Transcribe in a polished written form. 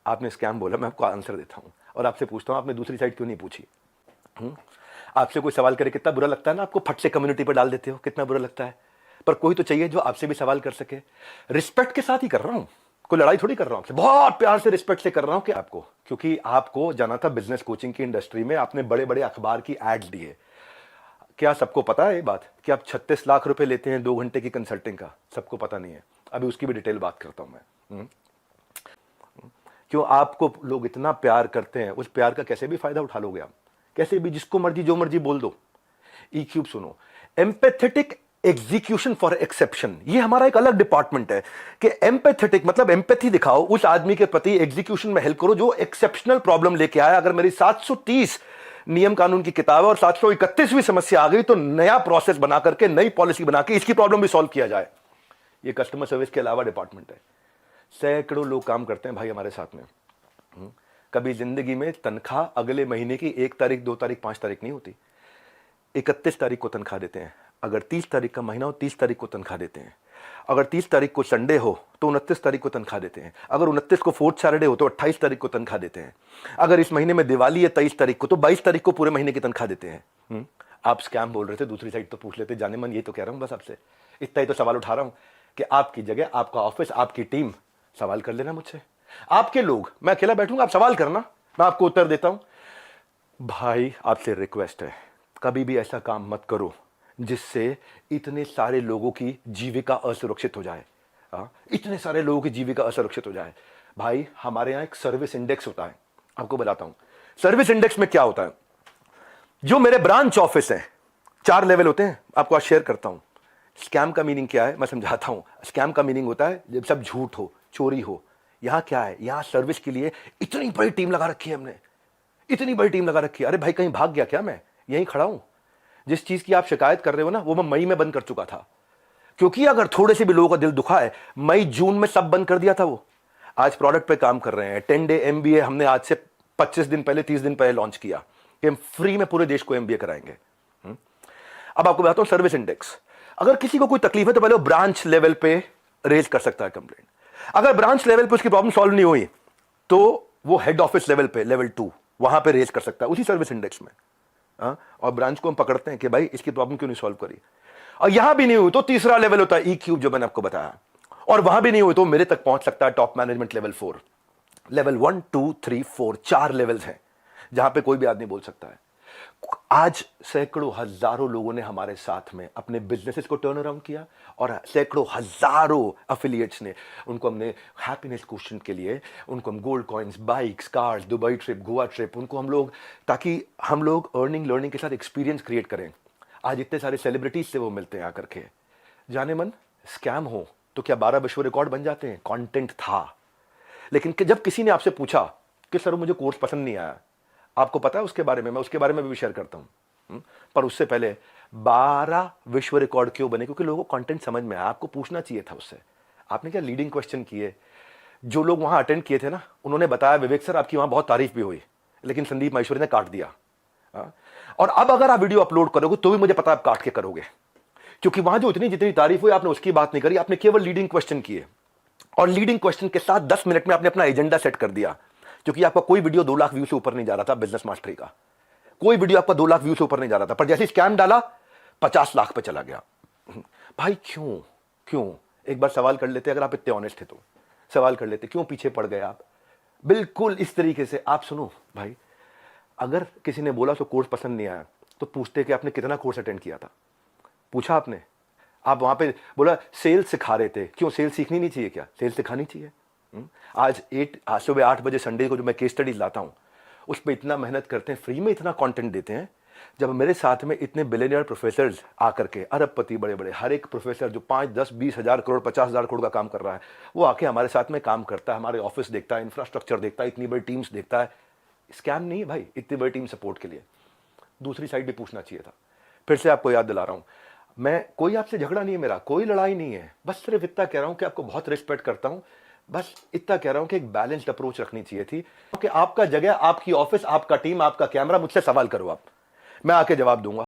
आपने स्कैम बोला, मैं आपको आंसर देता हूँ और आपसे पूछता हूँ आपने दूसरी साइड क्यों नहीं पूछी? आपसे कोई सवाल करे कितना बुरा लगता है ना, आपको फट से कम्युनिटी पर डाल देते हो, कितना बुरा लगता है। पर कोई तो चाहिए जो आपसे भी सवाल कर सके। रिस्पेक्ट के साथ ही कर रहा हूं, कोई लड़ाई थोड़ी कर रहा हूं आपसे, बहुत प्यार से रिस्पेक्ट से कर रहा हूं कि आपको, क्योंकि आपको जाना था बिजनेस कोचिंग की इंडस्ट्री में, आपने बड़े बड़े अखबार की एड्स दिए। क्या सबको पता है ये बात कि आप 36 लाख रुपए लेते हैं 2 घंटे की कंसल्टिंग का? सबको पता नहीं है। अभी उसकी भी डिटेल बात करता हूं मैं। क्यों आपको लोग इतना प्यार करते हैं, उस प्यार का कैसे भी फायदा उठा लोगे आप, कैसे भी, जिसको मर्जी जो मर्जी बोल दो। ई क्यूब सुनो, एम्पैथेटिक एग्जीक्यूशन फॉर एक्सेप्शन, ये हमारा एक अलग डिपार्टमेंट है कि एम्पैथेटिक मतलब एम्पैथी दिखाओ उस आदमी के प्रति, एग्जीक्यूशन में हेल्प करो जो एक्सेप्शनल प्रॉब्लम लेके आया। अगर मेरी 730 नियम कानून की किताब है और 731वीं समस्या आ गई तो नया प्रोसेस बना करके, नई पॉलिसी बना के इसकी प्रॉब्लम भी सॉल्व किया जाए। ये कस्टमर सर्विस के अलावा डिपार्टमेंट है। सैकड़ों लोग काम करते हैं भाई हमारे साथ में। कभी जिंदगी में तनख्वाह अगले महीने की 1 तारीख 2 तारीख 5 तारीख नहीं होती, 31 तारीख को तनख्वाह देते हैं। अगर 30 तारीख का महीना हो 30 तारीख को तनख्वाह देते हैं। अगर 30 तारीख को संडे हो तो 29 तारीख को तनख्वाह देते हैं। अगर 29 को फोर्थ सैटरडे हो तो 28 तारीख को तनख्वाह देते हैं। अगर इस महीने में दिवाली है 23 तारीख को तो 22 तारीख को पूरे महीने की तनख्वाह देते हैं। आप स्कैम बोल रहे थे, दूसरी साइड तो पूछ लेते। जाने मन ये तो कह रहा हूं बस आपसे, इतना ही तो सवाल उठा रहा हूं कि आपकी जगह, आपका ऑफिस, आपकी टीम सवाल कर लेना मुझसे। आपके लोग, मैं अकेला बैठूंगा, आप सवाल करना, मैं आपको उत्तर देता हूं। भाई आपसे रिक्वेस्ट है, कभी भी ऐसा काम मत करो जिससे इतने सारे लोगों की जीविका असुरक्षित हो जाए। इतने सारे लोगों की जीविका असुरक्षित हो जाए। भाई हमारे यहां एक सर्विस इंडेक्स होता है, आपको बताता हूं। सर्विस इंडेक्स में क्या होता है, जो मेरे ब्रांच ऑफिस है, 4 लेवल होते हैं, आपको आज शेयर करता हूं। स्कैम का मीनिंग क्या है मैं समझाता हूं। स्कैम का मीनिंग होता है जब सब झूठ हो, चोरी हो। यहां क्या है, यहां सर्विस के लिए इतनी बड़ी टीम लगा रखी है हमने, इतनी बड़ी टीम लगा रखी है। अरे भाई कहीं भाग गया क्या? मैं यहीं खड़ा हूं। जिस चीज की आप शिकायत कर रहे हो ना, वो मैं मई में बंद कर चुका था, क्योंकि अगर थोड़े से भी लोगों का दिल दुखा है, मई जून में सब बंद कर दिया था वो। आज प्रोडक्ट पे काम कर रहे हैं। 10 डे एमबीए हमने आज से 25 दिन पहले, 30 दिन पहले लॉन्च किया कि हम फ्री में पूरे देश को एमबीए कराएंगे। अब आपको बताता हूं सर्विस इंडेक्स। अगर किसी को कोई तकलीफ है तो पहले वो ब्रांच लेवल पे रेज कर सकता है कंप्लेंट। अगर ब्रांच लेवल पे उसकी प्रॉब्लम सॉल्व नहीं हुई तो वो हेड ऑफिस लेवल पे, लेवल 2, वहां पे रेज कर सकता है उसी सर्विस इंडेक्स में। और ब्रांच को हम पकड़ते हैं कि भाई इसकी प्रॉब्लम क्यों नहीं सॉल्व करी। और यहां भी नहीं हुई तो तीसरा लेवल होता है ई क्यूब, जो मैंने आपको बताया। और वहां भी नहीं हुई तो मेरे तक पहुंच सकता है top management level 4। Level 1 2 3 4 4 levels हैं जहां पे कोई भी आदमी बोल सकता है। आज सैकड़ों हजारों लोगों ने हमारे साथ में अपने बिजनेसेस को टर्न अराउंड किया और सैकड़ों हजारों एफिलिएट्स ने, उनको हमने हैप्पीनेस क्वेश्चन के लिए, उनको हम gold coins, bikes, cars, Dubai trip, Goa trip, उनको हम लोग, ताकि हम लोग अर्निंग लर्निंग के साथ एक्सपीरियंस क्रिएट करें। आज इतने सारे सेलिब्रिटीज से वो मिलते हैं आकर के। जाने मन स्कैम हो तो क्या 12 विश्व रिकॉर्ड बन जाते हैं? कंटेंट था। लेकिन जब किसी ने आपसे पूछा कि सर मुझे कोर्स पसंद नहीं आया, आपको पता है उसके बारे में, मैं उसके बारे में भी शेयर करता हूं। पर उससे पहले 12 विश्व रिकॉर्ड क्यों बने? क्योंकि लोगों को कंटेंट समझ में आया। आपको पूछना चाहिए था उससे। आपने क्या लीडिंग क्वेश्चन किए? जो लोग वहां अटेंड किए थे ना, उन्होंने बताया विवेक सर आपकी वहां बहुत तारीफ भी हुई, लेकिन संदीप माहेश्वरी ने काट दिया। और अब अगर आप वीडियो अपलोड करोगे तो भी मुझे पता है आप काट के करोगे, क्योंकि वहां जो इतनी जितनी तारीफ हुई आपने उसकी बात नहीं करी, आपने केवल लीडिंग क्वेश्चन किए। और लीडिंग क्वेश्चन के साथ 10 मिनट में आपने अपना एजेंडा सेट कर दिया, क्योंकि आपका कोई वीडियो 2 लाख व्यू से ऊपर नहीं जा रहा था। बिजनेस मास्टरी का कोई वीडियो आपका 2 लाख व्यू से ऊपर नहीं जा रहा था, पर जैसे स्कैम डाला 50 लाख पे चला गया। भाई क्यों? क्यों? एक बार सवाल कर लेते, अगर आप इतने ऑनेस्ट थे तो सवाल कर लेते, क्यों पीछे पड़ गए आप? बिल्कुल इस तरीके से आप सुनो भाई, अगर किसी ने बोला तो कोर्स पसंद नहीं आया तो पूछते कि आपने कितना कोर्स अटेंड किया था? पूछा आपने? आप वहां पे बोला सेल्स सिखा रहे थे, क्यों? सेल्स सीखनी नहीं चाहिए क्या? सेल्स सिखानी चाहिए। आज सुबह 8 बजे संडे को जो मैं केस स्टडीज लाता हूं, उस पर इतना मेहनत करते हैं, फ्री में इतना कंटेंट देते हैं। जब मेरे साथ में इतने बिलियनियर प्रोफेसर्स आकर के, अरबपति बड़े बड़े, हर एक प्रोफेसर जो 5 10 20 हजार करोड़ 50 हजार करोड़ का काम कर रहा है, वो आके हमारे साथ में काम करता है, हमारे ऑफिस देखता है, इंफ्रास्ट्रक्चर देखता है, इतनी बड़ी टीम्स देखता है। स्कैम नहीं है भाई, इतनी बड़ी टीम सपोर्ट के लिए। दूसरी साइड भी पूछना चाहिए था। फिर से आपको याद दिला रहा हूं, मैं कोई आपसे झगड़ा नहीं है, मेरा कोई लड़ाई नहीं है, बस सिर्फ इतना कह रहा हूं कि आपको बहुत रिस्पेक्ट करता हूं। बस इतना कह रहा हूं कि एक बैलेंस्ड अप्रोच रखनी चाहिए थी कि आपका जगह, आपकी ऑफिस, आपका टीम, आपका कैमरा, मुझसे सवाल करो आप, मैं आके जवाब दूंगा।